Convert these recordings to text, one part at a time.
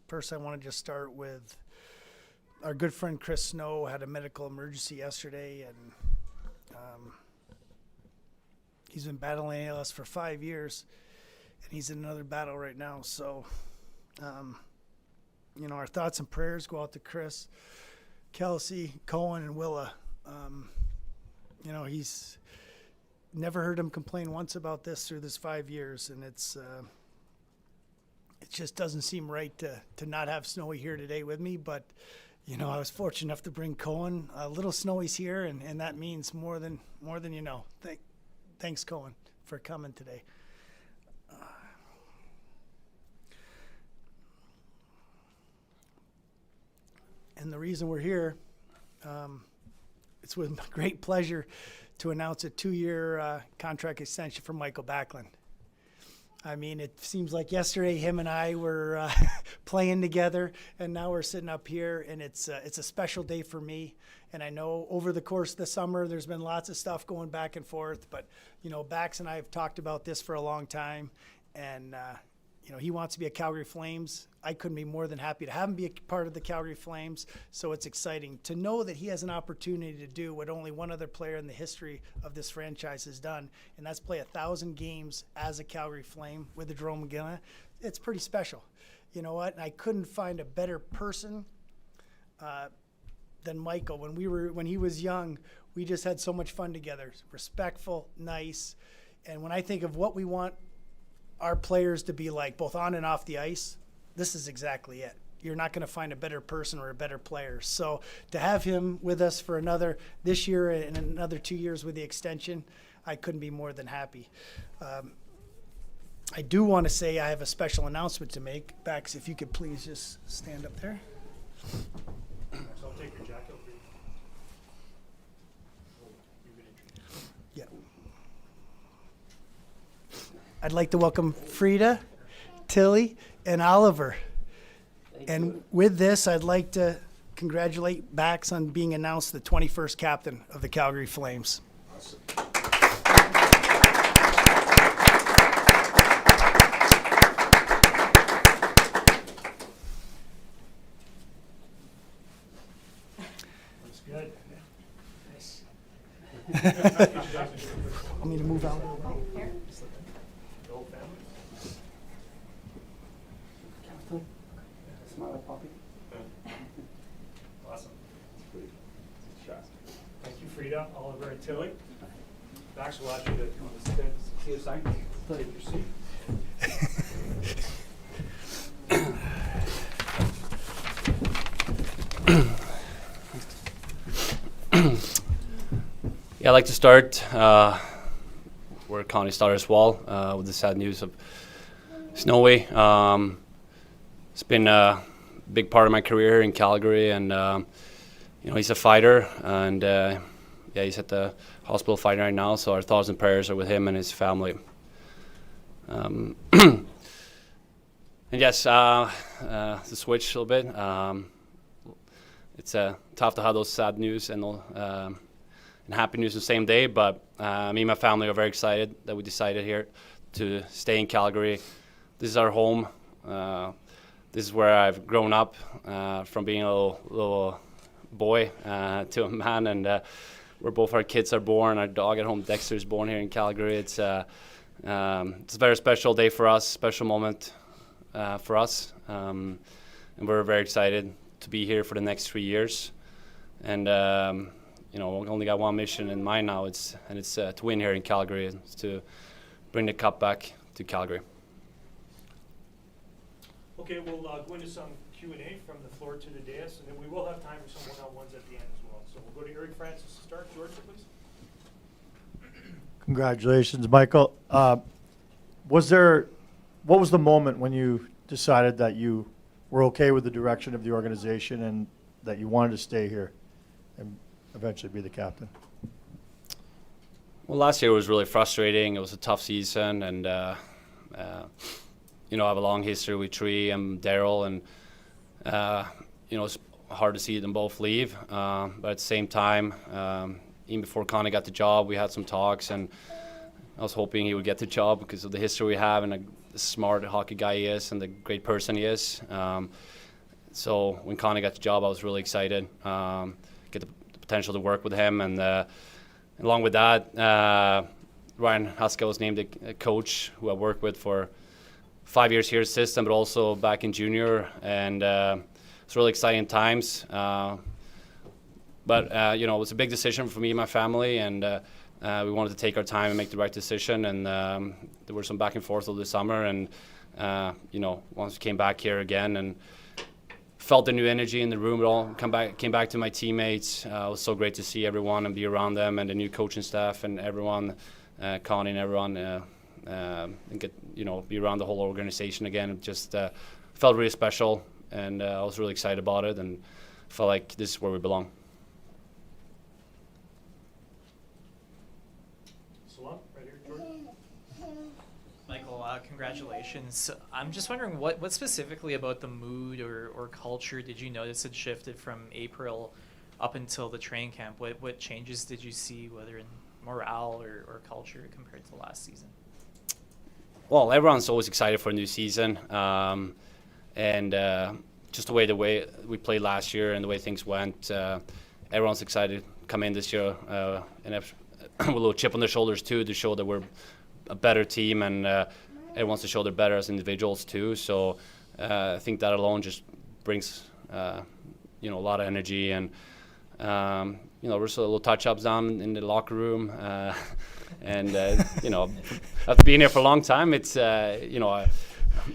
First, I want to just start with our good friend Chris Snow had a medical emergency yesterday, and he's been battling ALS for 5 years, and he's in another battle right now. So, our thoughts and prayers go out to Chris, Kelsey, Cohen, and Willa. He's never heard him complain once about this through this 5 years, and it just doesn't seem right to not have Snowy here today with me. But, I was fortunate enough to bring Cohen. Little Snowy's here, and that means more than you know. Thanks, Cohen, for coming today. And the reason we're here, it's with great pleasure to announce a 2-year contract extension for Mikael Backlund. I mean, it seems like yesterday him and I were playing together, and now we're sitting up here, and it's a special day for me. And I know over the course of the summer there's been lots of stuff going back and forth, but, Bax and I have talked about this for a long time, and, he wants to be a Calgary Flames. I couldn't be more than happy to have him be a part of the Calgary Flames, so it's exciting to know that he has an opportunity to do what only one other player in the history of this franchise has done, and that's play 1,000 games as a Calgary Flame with the Jerome McGinley. It's pretty special. You know what? And I couldn't find a better person than Michael. When he was young, we just had so much fun together. Respectful, nice, and when I think of what we want our players to be like, both on and off the ice, this is exactly it. You're not going to find a better person or a better player. So to have him with us for this year and another 2 years with the extension, I couldn't be more than happy. I do want to say I have a special announcement to make. Bax, if you could please just stand up there. So I'll take your jacket off. Yeah. I'd like to welcome Frida, Tilly, and Oliver. And with this, I'd like to congratulate Bax on being announced the 21st captain of the Calgary Flames. Awesome. Looks good. Nice. Want me to move out? Here. Old family. Smile like Poppy. Awesome. Good shot. Thank you, Frida, Oliver, and Tilly. Max will ask you to come and see a sign. Take your seat. Yeah, I'd like to start where Connie started as well, with the sad news of Snowy. It's been a big part of my career here in Calgary, and he's a fighter, and he's at the hospital fighting right now. So our thoughts and prayers are with him and his family. And yes, to switch a little bit, it's tough to have those sad news and happy news the same day. But me and my family are very excited that we decided here to stay in Calgary. This is our home. This is where I've grown up, from being a little boy to a man, and where both our kids are born. Our dog at home, Dexter, is born here in Calgary. It's a very special day for us, special moment for us, and we're very excited to be here for the next 3 years. And we only got one mission in mind now. It's to win here in Calgary. It's to bring the cup back to Calgary. Okay, we'll go into some Q&A from the floor to the dais, and then we will have time for some one-on-ones at the end as well. So we'll go to Eric Francis to start. Georgia, please. Congratulations, Michael. What was the moment when you decided that you were okay with the direction of the organization and that you wanted to stay here and eventually be the captain? Well, last year was really frustrating. It was a tough season, and I have a long history with Tree and Daryl, and it's hard to see them both leave. But at the same time, even before Connie got the job, we had some talks, and I was hoping he would get the job because of the history we have and the smart hockey guy he is and the great person he is. So when Connie got the job, I was really excited. Get the potential to work with him, and along with that, Ryan Haskell was named a coach who I worked with for 5 years here at System, but also back in junior, and it's really exciting times. But it was a big decision for me and my family, and we wanted to take our time and make the right decision. And there were some back and forth over the summer, and once we came back here again and felt the new energy in the room, it all came back to my teammates. It was so great to see everyone and be around them, and the new coaching staff and everyone, Connie and everyone, and get be around the whole organization again. It just felt really special, and I was really excited about it, and felt like this is where we belong. Salam, right here, Jordan. Michael, congratulations. I'm just wondering what specifically about the mood or culture did you notice had shifted from April up until the training camp? What changes did you see, whether in morale or culture compared to last season? Well, everyone's always excited for a new season, and just the way we played last year and the way things went, everyone's excited to come in this year and have with a little chip on their shoulders too, to show that we're a better team, and everyone wants to show they're better as individuals too. So I think that alone just brings a lot of energy, and there's a little touch-ups down in the locker room, and after being here for a long time, it's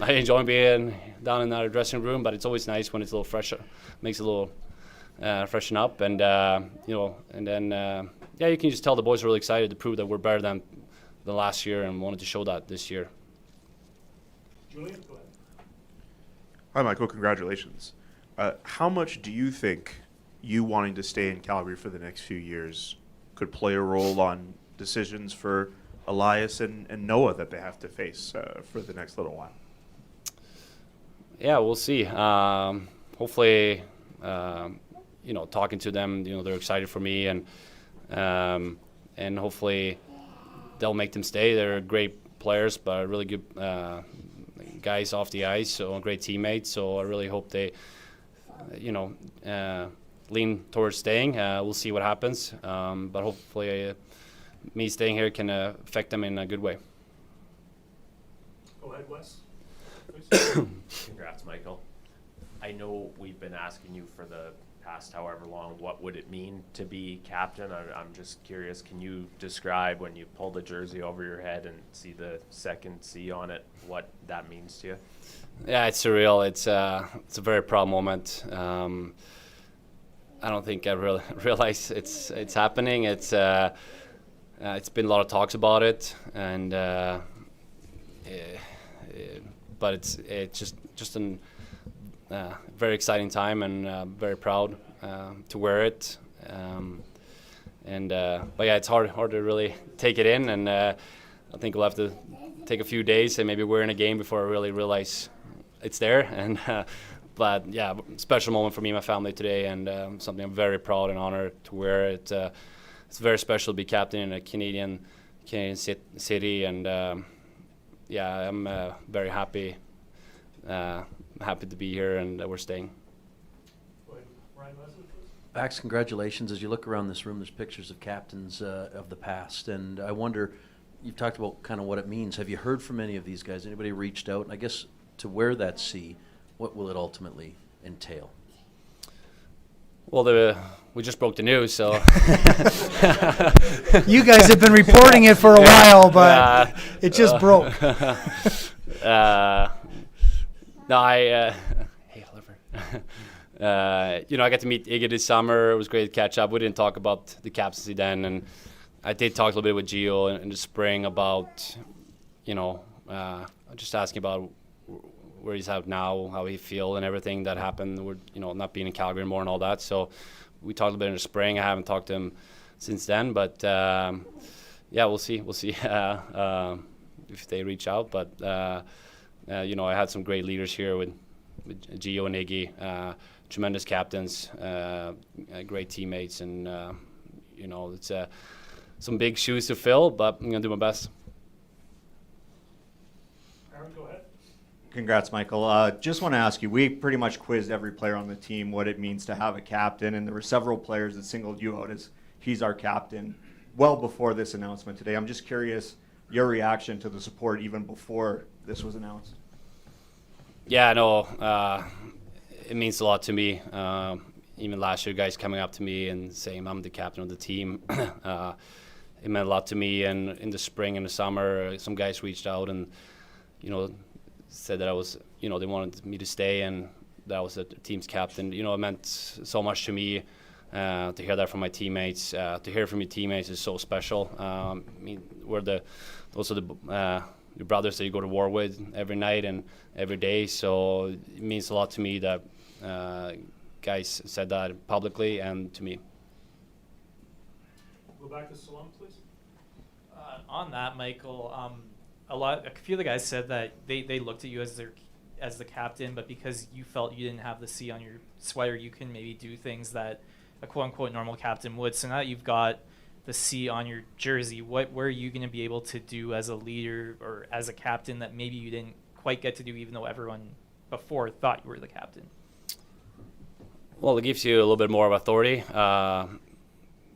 I enjoy being down in our dressing room, but it's always nice when it's a little fresher, makes it a little freshen up, and and then you can just tell the boys are really excited to prove that we're better than the last year, and wanted to show that this year. Julian, go ahead. Hi, Michael. Congratulations. How much do you think you wanting to stay in Calgary for the next few years could play a role on decisions for Elias and Noah that they have to face for the next little while? Yeah, we'll see. Hopefully, talking to them, they're excited for me, and hopefully they'll make them stay. They're great players, but really good guys off the ice, so great teammates. So I really hope they, lean towards staying. We'll see what happens, but hopefully me staying here can affect them in a good way. Go ahead, Wes. Please. Congrats, Michael. I know we've been asking you for the past however long, what would it mean to be captain? I'm just curious, can you describe when you pull the jersey over your head and see the second C on it, what that means to you? Yeah, it's surreal. It's a very proud moment. I don't think I really realized it's happening. It's been a lot of talks about it, and but it's just an very exciting time, and very proud to wear it. But yeah, it's hard to really take it in, and I think we'll have to take a few days and maybe we're in a game before I really realize it's there. And but yeah, special moment for me and my family today, and something I'm very proud and honored to wear it. It's very special to be captain in a Canadian city, and yeah, I'm very happy to be here, and we're staying. Go ahead, Ryan Leslie, please. Bax, congratulations. As you look around this room, there's pictures of captains of the past, and I wonder, you've talked about kind of what it means. Have you heard from any of these guys? Anybody reached out? And I guess to wear that C, what will it ultimately entail? Well, we just broke the news, so You guys have been reporting it for a while, but it just broke. No, hey, Oliver. I got to meet Iggy this summer. It was great to catch up. We didn't talk about the captaincy then, and I did talk a little bit with Gio in the spring about, just asking about where he's at now, how he feel, and everything that happened. We're, not being in Calgary anymore and all that. So we talked a bit in the spring. I haven't talked to him since then, but yeah, we'll see. We'll see if they reach out. But I had some great leaders here with Gio and Iggy, tremendous captains, great teammates, and it's some big shoes to fill, but I'm gonna do my best. Aaron, go ahead. Congrats, Michael. Just want to ask you, we pretty much quizzed every player on the team what it means to have a captain, and there were several players that singled you out as he's our captain well before this announcement today. I'm just curious your reaction to the support even before this was announced. Yeah, no, it means a lot to me. Even last year, guys coming up to me and saying I'm the captain of the team. It meant a lot to me. And in the spring and the summer, some guys reached out and, said that I was, they wanted me to stay and that I was the team's captain. It meant so much to me to hear that from my teammates. To hear from your teammates is so special. Those are your brothers that you go to war with every night and every day. So it means a lot to me that guys said that publicly and to me. Go back to Salem, please. On that, Michael, a few of the guys said that they looked at you as the captain, but because you felt you didn't have the C on your sweater, you can maybe do things that a quote-unquote normal captain would. So now that you've got the C on your jersey, what are you going to be able to do as a leader or as a captain that maybe you didn't quite get to do, even though everyone before thought you were the captain? Well, it gives you a little bit more of authority,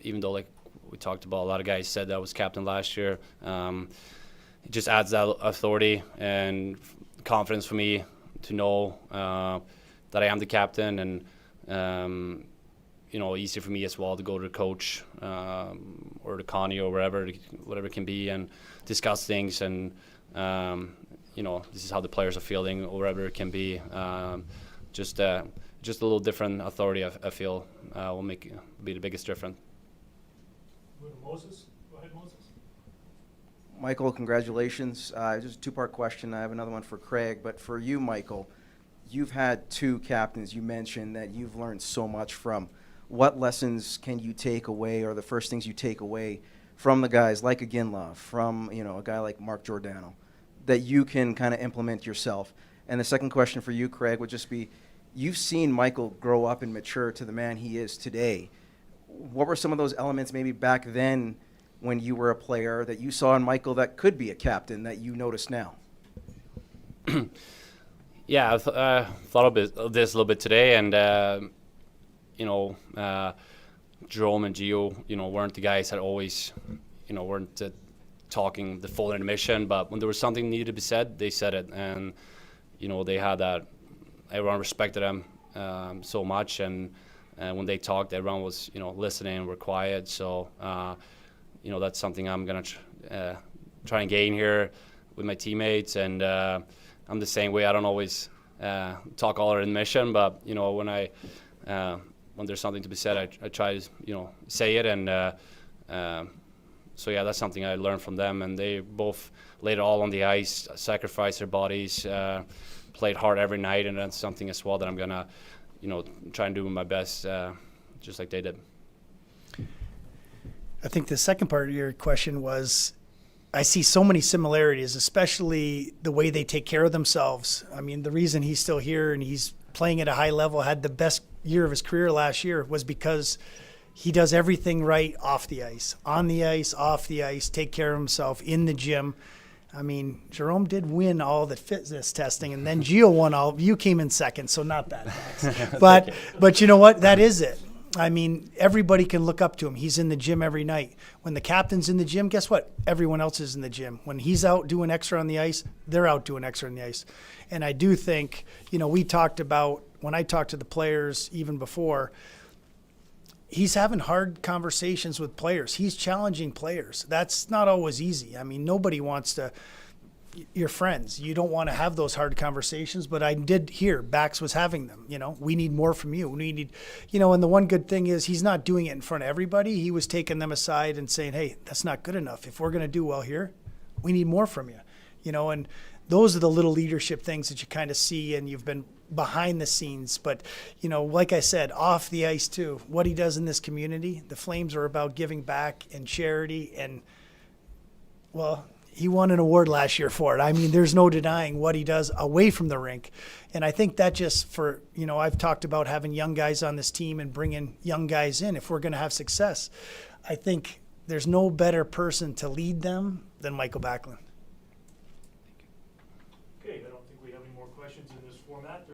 even though, like we talked about, a lot of guys said that I was captain last year. It just adds that authority and confidence for me to know that I am the captain, and easier for me as well to go to the coach or to Connie or whatever it can be and discuss things and this is how the players are feeling or whatever it can be. Just a little different authority I feel will be the biggest difference. Go to Moses. Go ahead, Moses. Michael, congratulations. Just a two-part question. I have another one for Craig, but for you, Michael, you've had two captains you mentioned that you've learned so much from. What lessons can you take away, or the first things you take away from the guys like a Ginla, from a guy like Mark Giordano, that you can kind of implement yourself? And the second question for you, Craig, would just be, you've seen Michael grow up and mature to the man he is today. What were some of those elements maybe back then when you were a player that you saw in Michael that could be a captain that you notice now? Yeah, I thought of this a little bit today, and Jerome and Gio, weren't the guys that always, weren't talking the full intermission, but when there was something needed to be said, they said it, and they had that. Everyone respected them so much, and when they talked, everyone was listening and were quiet. So that's something I'm gonna try and gain here with my teammates, and I'm the same way. I don't always talk all our admission, but when there's something to be said, I try to say it, and so yeah, that's something I learned from them, and they both laid it all on the ice, sacrificed their bodies, played hard every night, and that's something as well that I'm gonna try and do my best, just like they did. I think the second part of your question was, I see so many similarities, especially the way they take care of themselves. I mean, the reason he's still here and he's playing at a high level, had the best year of his career last year, was because he does everything right off the ice, on the ice, off the ice, take care of himself in the gym. I mean, Jerome did win all the fitness testing, and then Gio won all. You came in second, so not that bad. But you know what? That is it. I mean, everybody can look up to him. He's in the gym every night. When the captain's in the gym, guess what? Everyone else is in the gym. When he's out doing extra on the ice, they're out doing extra on the ice. And I do think, we talked about, when I talked to the players even before, he's having hard conversations with players. He's challenging players. That's not always easy. I mean, nobody wants to, your friends, you don't want to have those hard conversations, but I did hear Bax was having them. We need more from you. We need, and the one good thing is he's not doing it in front of everybody. He was taking them aside and saying, hey, that's not good enough. If we're going to do well here, we need more from you, and those are the little leadership things that you kind of see, and you've been behind the scenes. But, like I said, off the ice too, what he does in this community, the Flames are about giving back and charity. And, well, he won an award last year for it. I mean, there's no denying what he does away from the rink. And I think that just for, I've talked about having young guys on this team and bringing young guys in. If we're going to have success, I think there's no better person to lead them than Mikael Backlund.